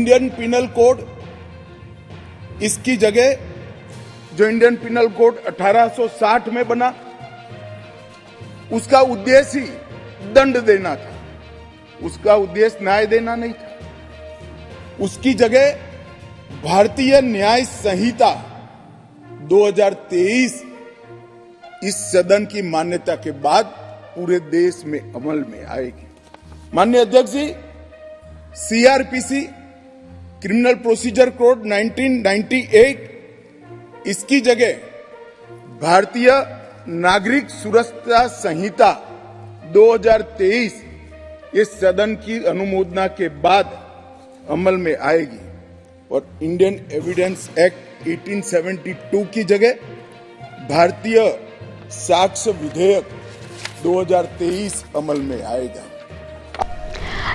Indian penal code, इसकी जगह जो इंडियन पिनल कोड 1860 में बना, उसका उद्देश्य ही दंड देना था, उसका उद्देश्य न्याय देना नहीं था। उसकी जगह भारतीय न्याय संहिता 2023 इस सदन की मान्यता के बाद पूरे देश में अमल में आएगी। माननीय अध्यक्ष जी, सीआरपीसी क्रिमिनल प्रोसीजर कोड 1998, इसकी जगह भारतीय नागरिक सुरक्षा संहिता 2023 इस सदन की अनुमोदना के बाद अमल में आएगी और इंडियन एविडेंस एक्ट 1872 की जगह भारतीय साक्ष्य विधेयक 2023 अमल में आएगा।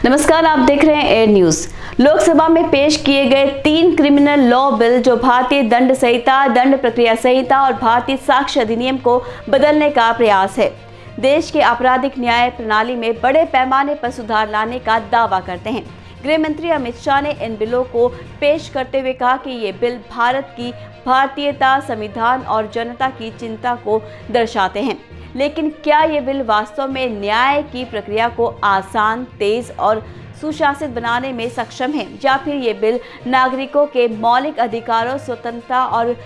नमस्कार, आप देख रहे हैं एयर न्यूज। लोकसभा में पेश किए गए 3 क्रिमिनल लॉ बिल जो भारतीय दंड संहिता, दंड प्रक्रिया संहिता और भारतीय साक्ष्य अधिनियम को बदलने का प्रयास है, देश के आपराधिक न्याय प्रणाली में बड़े पैमाने पर सुधार लाने का दावा करते हैं। गृह मंत्री अमित शाह ने इन बिलों को पेश करते हुए कहा कि ये बिल भारत की भारतीयता, संविधान और जनता की चिंता को दर्शाते हैं। लेकिन क्या ये बिल वास्तव में न्याय की प्रक्रिया को आसान, तेज और सुशासित बनाने में सक्षम है, या फिर ये बिल नागरिकों के मौलिक अधिकारों, स्वतंत्रता और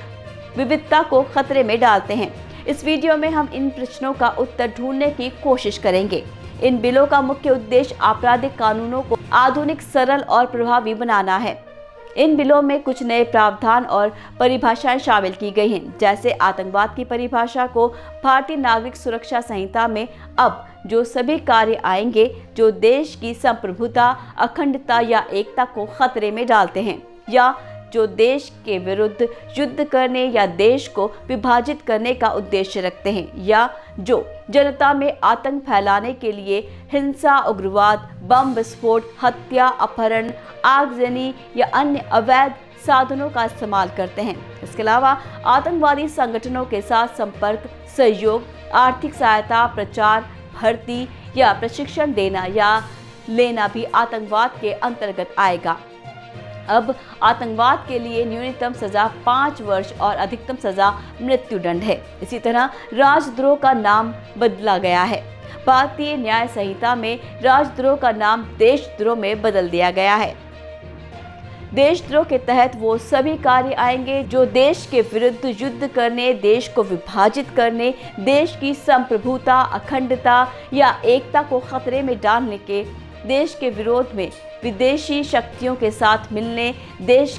विविधता को खतरे में डालते हैं? इस वीडियो में हम इन प्रश्नों का उत्तर ढूंढने की कोशिश करेंगे। इन बिलों का मुख्य उद्देश्य आपराधिक कानूनों को आधुनिक, सरल और प्रभावी बनाना है। इन बिलों में कुछ नए प्रावधान और परिभाषाएं शामिल की गई हैं, जैसे आतंकवाद की परिभाषा को भारतीय नागरिक सुरक्षा संहिता में अब जो सभी कार्य आएंगे जो देश की संप्रभुता, अखंडता या एकता को खतरे में डालते हैं, या जो देश के विरुद्ध युद्ध करने या देश को विभाजित करने का उद्देश्य रखते हैं, या जो जनता में आतंक फैलाने के लिए हिंसा, उग्रवाद, बम विस्फोट, हत्या, अपहरण, आगजनी या अन्य अवैध साधनों का इस्तेमाल करते हैं। इसके अलावा आतंकवादी संगठनों के साथ संपर्क, सहयोग, आर्थिक सहायता, प्रचार, भर्ती या प्रशिक्षण देना या लेना भी आतंकवाद के अंतर्गत आएगा। अब आतंकवाद के लिए न्यूनतम सजा 5 वर्ष और अधिकतम सजा मृत्युदंड है। इसी तरह राजद्रोह का नाम बदला गया है। भारतीय न्याय संहिता में राजद्रोह का नाम देशद्रोह में बदल दिया गया है। देशद्रोह के तहत वो सभी कार्य आएंगे जो देश के विरुद्ध युद्ध करने, देश को विभाजित करने, देश की संप्रभुता, अखंडता या एकता को खतरे में डालने के, देश के विरोध में विदेशी शक्तियों के साथ मिलने, देश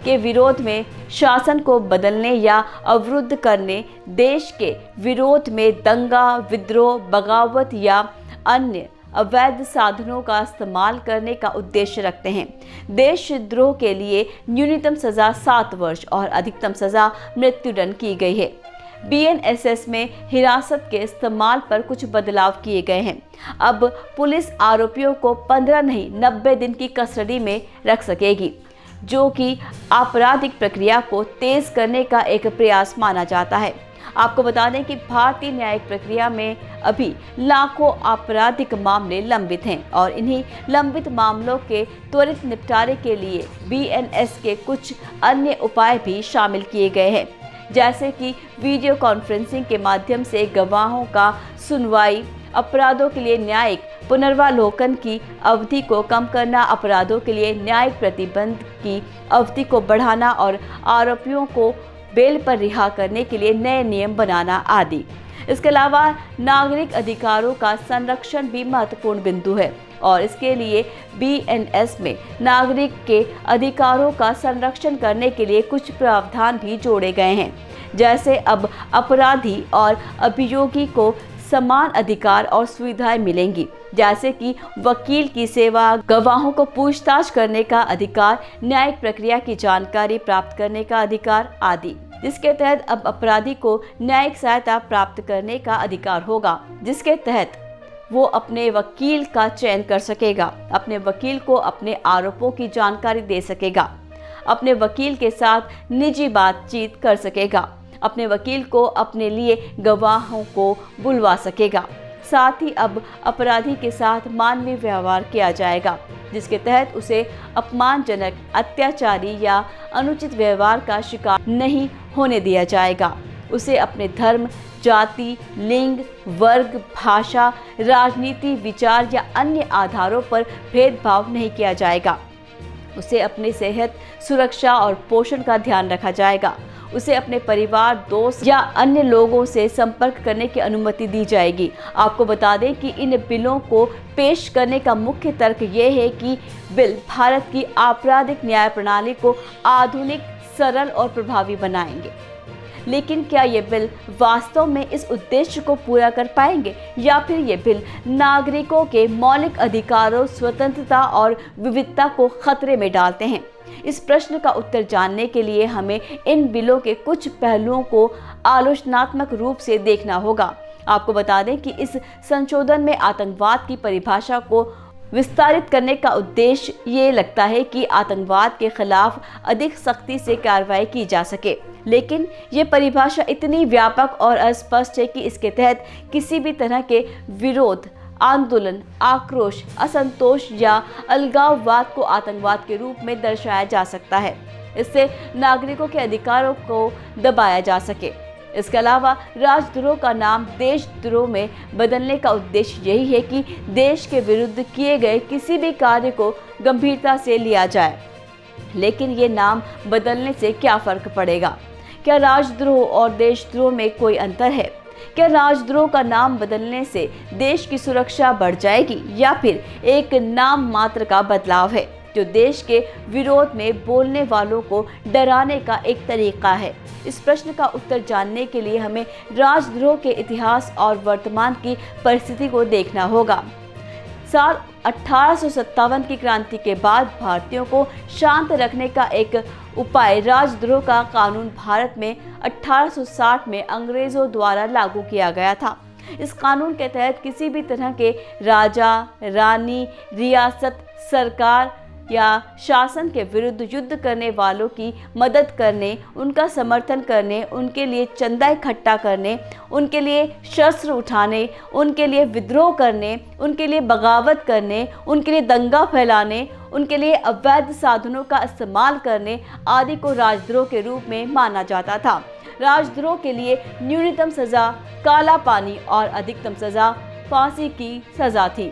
के विरोध में शासन को बदलने या अवरुद्ध करने, देश के विरोध में दंगा, विद्रोह, बगावत या अन्य अवैध साधनों का इस्तेमाल करने का उद्देश्य रखते हैं। देशद्रोह के लिए न्यूनतम सजा 7 वर्ष और अधिकतम सजा मृत्युदंड की गई है। BNSS में हिरासत के इस्तेमाल पर कुछ बदलाव किए गए हैं। अब पुलिस आरोपियों को 15 नहीं 90 दिन की कस्टडी में रख सकेगी, जो कि आपराधिक प्रक्रिया को तेज करने का एक प्रयास माना जाता है। आपको बता दें कि भारतीय न्यायिक प्रक्रिया में अभी लाखों आपराधिक मामले लंबित हैं और इन्हीं लंबित मामलों के त्वरित निपटारे के लिए BNS के कुछ अन्य उपाय भी शामिल किए गए हैं, जैसे कि वीडियो कॉन्फ्रेंसिंग के माध्यम से गवाहों का सुनवाई, अपराधों के लिए न्यायिक पुनर्वालोकन की अवधि को कम करना, अपराधों के लिए न्यायिक प्रतिबंध की अवधि को बढ़ाना और आरोपियों को बेल पर रिहा करने के लिए नए नियम बनाना आदि। इसके अलावा नागरिक अधिकारों का संरक्षण भी महत्वपूर्ण बिंदु है और इसके लिए BNS में नागरिक के अधिकारों का संरक्षण करने के लिए कुछ प्रावधान भी जोड़े गए हैं, जैसे अब अपराधी और अभियोगी को समान अधिकार और सुविधाएं मिलेंगी, जैसे कि वकील की सेवा, गवाहों को पूछताछ करने का अधिकार, न्यायिक प्रक्रिया की जानकारी प्राप्त करने का अधिकार आदि, जिसके तहत अब अपराधी को न्यायिक सहायता प्राप्त करने का अधिकार होगा, जिसके तहत वो अपने वकील का चयन कर सकेगा, अपने वकील को अपने आरोपों की जानकारी दे सकेगा, अपने वकील के साथ निजी बातचीत कर सकेगा, अपने वकील को अपने लिए गवाहों को बुलवा सकेगा। साथ ही अब अपराधी के साथ मानवीय व्यवहार किया जाएगा, जिसके तहत उसे अपमानजनक, अत्याचारी या अनुचित व्यवहार का शिकार नहीं होने दिया जाएगा। उसे अपने धर्म, जाति, लिंग, वर्ग, भाषा, राजनीति, विचार या अन्य आधारों पर भेदभाव नहीं किया जाएगा। उसे अपनी सेहत, सुरक्षा और पोषण का ध्यान रखा जाएगा। उसे अपने परिवार, दोस्त या अन्य लोगों से संपर्क करने की अनुमति दी जाएगी। आपको बता दें कि इन बिलों को पेश करने का मुख्य तर्क ये है कि बिल भारत की आपराधिक न्याय प्रणाली को आधुनिक, सरल और प्रभावी बनाएंगे। लेकिन क्या ये बिल वास्तव में इस उद्देश्य को पूरा कर पाएंगे, या फिर ये बिल नागरिकों के मौलिक अधिकारों, स्वतंत्रता और विविधता को खतरे में डालते हैं? इस प्रश्न का उत्तर जानने के लिए हमें इन बिलों के कुछ पहलुओं को आलोचनात्मक रूप से देखना होगा। आपको बता दें कि इस संशोधन में आतंकवाद की परिभाषा को विस्तारित करने का उद्देश्य ये लगता है कि आतंकवाद के खिलाफ अधिक सख्ती से कार्रवाई की जा सके। लेकिन ये परिभाषा इतनी व्यापक और अस्पष्ट है कि इसके तहत किसी भी तरह के विरोध, आंदोलन, आक्रोश, असंतोष या अलगाववाद को आतंकवाद के रूप में दर्शाया जा सकता है। इससे नागरिकों के अधिकारों को दबाया जा सके। इसके अलावा राजद्रोह का नाम देशद्रोह में बदलने का उद्देश्य यही है कि देश के विरुद्ध किए गए किसी भी कार्य को गंभीरता से लिया जाए। लेकिन ये नाम बदलने से क्या फर्क पड़ेगा? क्या राजद्रोह और देशद्रोह में कोई अंतर है? क्या राजद्रोह का नाम बदलने से देश की सुरक्षा बढ़ जाएगी, या फिर एक नाम मात्र का बदलाव है जो देश के विरोध में बोलने वालों को डराने का एक तरीका है? इस प्रश्न का उत्तर जानने के लिए हमें राजद्रोह के इतिहास और वर्तमान की परिस्थिति को देखना होगा। साल 1857 की क्रांति के बाद भारतीयों को शांत रखने का एक उपाय राजद्रोह का कानून भारत में 1860 में अंग्रेजों द्वारा लागू किया गया था। इस कानून के तहत किसी भी तरह के राजा, रानी, रियासत, सरकार या शासन के विरुद्ध युद्ध करने वालों की मदद करने, उनका समर्थन करने, उनके लिए चंदा इकट्ठा करने, उनके लिए शस्त्र उठाने, उनके लिए विद्रोह करने, उनके लिए बगावत करने, उनके लिए दंगा फैलाने, उनके लिए अवैध साधनों का इस्तेमाल करने आदि को राजद्रोह के रूप में माना जाता था। राजद्रोह के लिए न्यूनतम सजा काला पानी और अधिकतम सजा फांसी की सजा थी।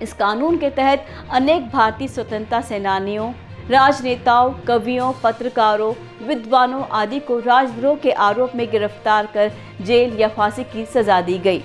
इस कानून के तहत अनेक भारतीय स्वतंत्रता सेनानियों, राजनेताओं, कवियों, पत्रकारों, विद्वानों आदि को राजद्रोह के आरोप में गिरफ्तार कर जेल या फांसी की सजा दी गई।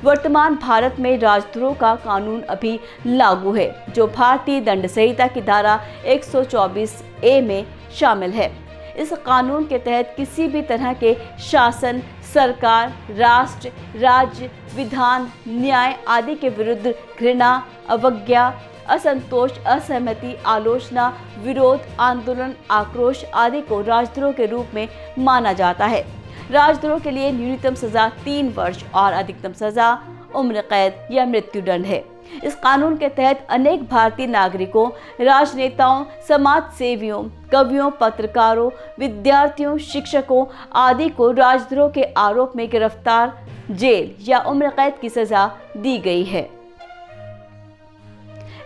वर्तमान भारत में राजद्रोह का कानून अभी लागू है, जो भारतीय दंड संहिता की धारा 124A में शामिल है। इस कानून के तहत किसी भी तरह के शासन, सरकार, राष्ट्र, राज्य, विधान, न्याय आदि के विरुद्ध घृणा, अवज्ञा, असंतोष, असहमति, आलोचना, विरोध, आंदोलन, आक्रोश आदि को राजद्रोह के रूप में माना जाता है। राजद्रोह के लिए न्यूनतम सजा 3 वर्ष और अधिकतम सजा उम्र कैद या मृत्युदंड है। इस कानून के तहत अनेक भारतीय नागरिकों, राजनेताओं, समाज सेवियों, कवियों, पत्रकारों, विद्यार्थियों, शिक्षकों आदि को राजद्रोह के आरोप में गिरफ्तार, जेल या उम्र कैद की सजा दी गई है।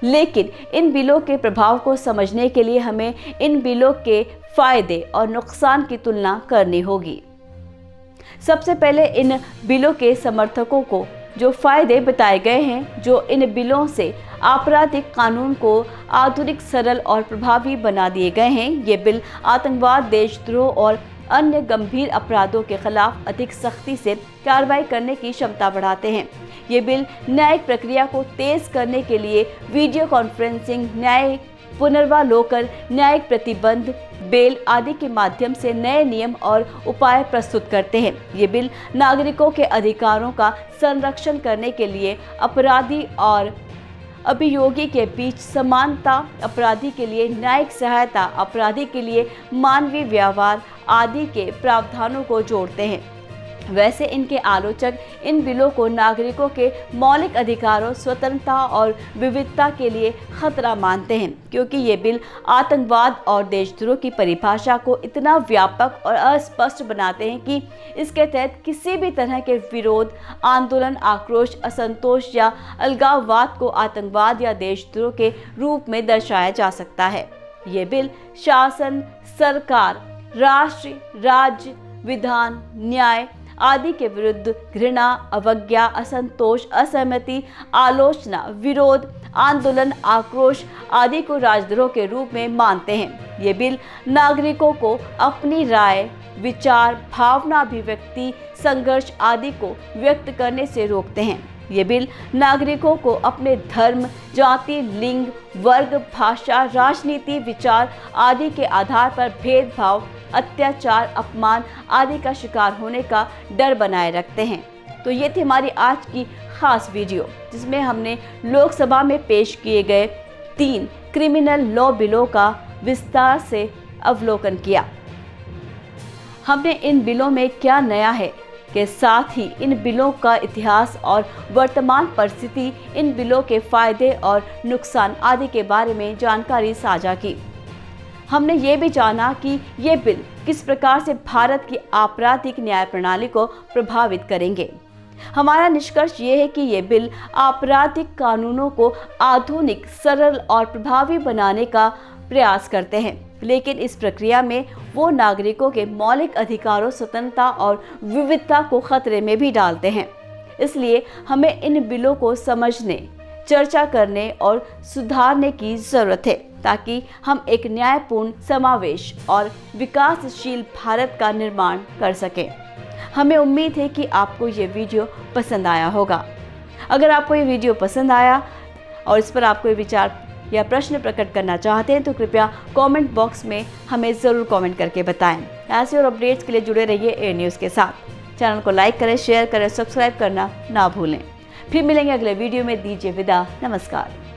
लेकिन इन बिलों के प्रभाव को समझने के लिए हमें इन बिलों के फायदे और नुकसान की तुलना करनी होगी। सबसे पहले इन बिलों के समर्थकों को जो फायदे बताए गए हैं, जो इन बिलों से आपराधिक कानून को आधुनिक, सरल और प्रभावी बना दिए गए हैं। ये बिल आतंकवाद, देशद्रोह और अन्य गंभीर अपराधों के खिलाफ अधिक सख्ती से कार्रवाई करने की क्षमता बढ़ाते हैं। ये बिल न्यायिक प्रक्रिया को तेज करने के लिए वीडियो कॉन्फ्रेंसिंग, न्यायिक पुनर्वालोकन, न्यायिक प्रतिबंध, बेल आदि के माध्यम से नए नियम और उपाय प्रस्तुत करते हैं। ये बिल नागरिकों के अधिकारों का संरक्षण करने के लिए अपराधी और अभियोगी के बीच समानता, अपराधी के लिए न्यायिक सहायता, अपराधी के लिए मानवीय व्यवहार आदि के प्रावधानों को जोड़ते हैं। वैसे इनके आलोचक इन बिलों को नागरिकों के मौलिक अधिकारों, स्वतंत्रता और विविधता के लिए खतरा मानते हैं, क्योंकि ये बिल आतंकवाद और देशद्रोह की परिभाषा को इतना व्यापक और अस्पष्ट बनाते हैं कि इसके तहत किसी भी तरह के विरोध, आंदोलन, आक्रोश, असंतोष या अलगाववाद को आतंकवाद या देशद्रोह के रूप में दर्शाया जा सकता है। ये बिल शासन, सरकार, राष्ट्र, राज्य, विधान, न्याय आदि के विरुद्ध घृणा, अवज्ञा, असंतोष, असहमति, आलोचना, विरोध, आंदोलन, आक्रोश आदि को राजद्रोह के रूप में मानते हैं। ये बिल नागरिकों को अपनी राय, विचार, भावना, अभिव्यक्ति, संघर्ष आदि को व्यक्त करने से रोकते हैं। ये बिल नागरिकों को अपने धर्म, जाति, लिंग, वर्ग, भाषा, राजनीति, विचार आदि के आधार पर भेदभाव, अत्याचार, अपमान आदि का शिकार होने का डर बनाए रखते हैं। तो ये थी हमारी आज की खास वीडियो, जिसमें हमने लोकसभा में पेश किए गए 3 क्रिमिनल लॉ बिलों का विस्तार से अवलोकन किया। हमने इन बिलों में क्या नया है के साथ ही इन बिलों का इतिहास और वर्तमान परिस्थिति, इन बिलों के फायदे और नुकसान आदि के बारे में जानकारी साझा की। हमने ये भी जाना कि ये बिल किस प्रकार से भारत की आपराधिक न्याय प्रणाली को प्रभावित करेंगे। हमारा निष्कर्ष ये है कि ये बिल आपराधिक कानूनों को आधुनिक, सरल और प्रभावी बनाने का प्रयास करते हैं, लेकिन इस प्रक्रिया में वो नागरिकों के मौलिक अधिकारों, स्वतंत्रता और विविधता को खतरे में भी डालते हैं। इसलिए हमें इन बिलों को समझने, चर्चा करने और सुधारने की जरूरत है, ताकि हम एक न्यायपूर्ण, समावेश और विकासशील भारत का निर्माण कर सकें। हमें उम्मीद है कि आपको ये वीडियो पसंद आया होगा। अगर आपको ये वीडियो पसंद आया और इस पर आप कोई विचार या प्रश्न प्रकट करना चाहते हैं तो कृपया कमेंट बॉक्स में हमें ज़रूर कमेंट करके बताएं। ऐसे और अपडेट्स के लिए जुड़े रहिए एयर न्यूज़ के साथ। चैनल को लाइक करें, शेयर करें, सब्सक्राइब करना ना भूलें। फिर मिलेंगे अगले वीडियो में। दीजिए विदा। नमस्कार।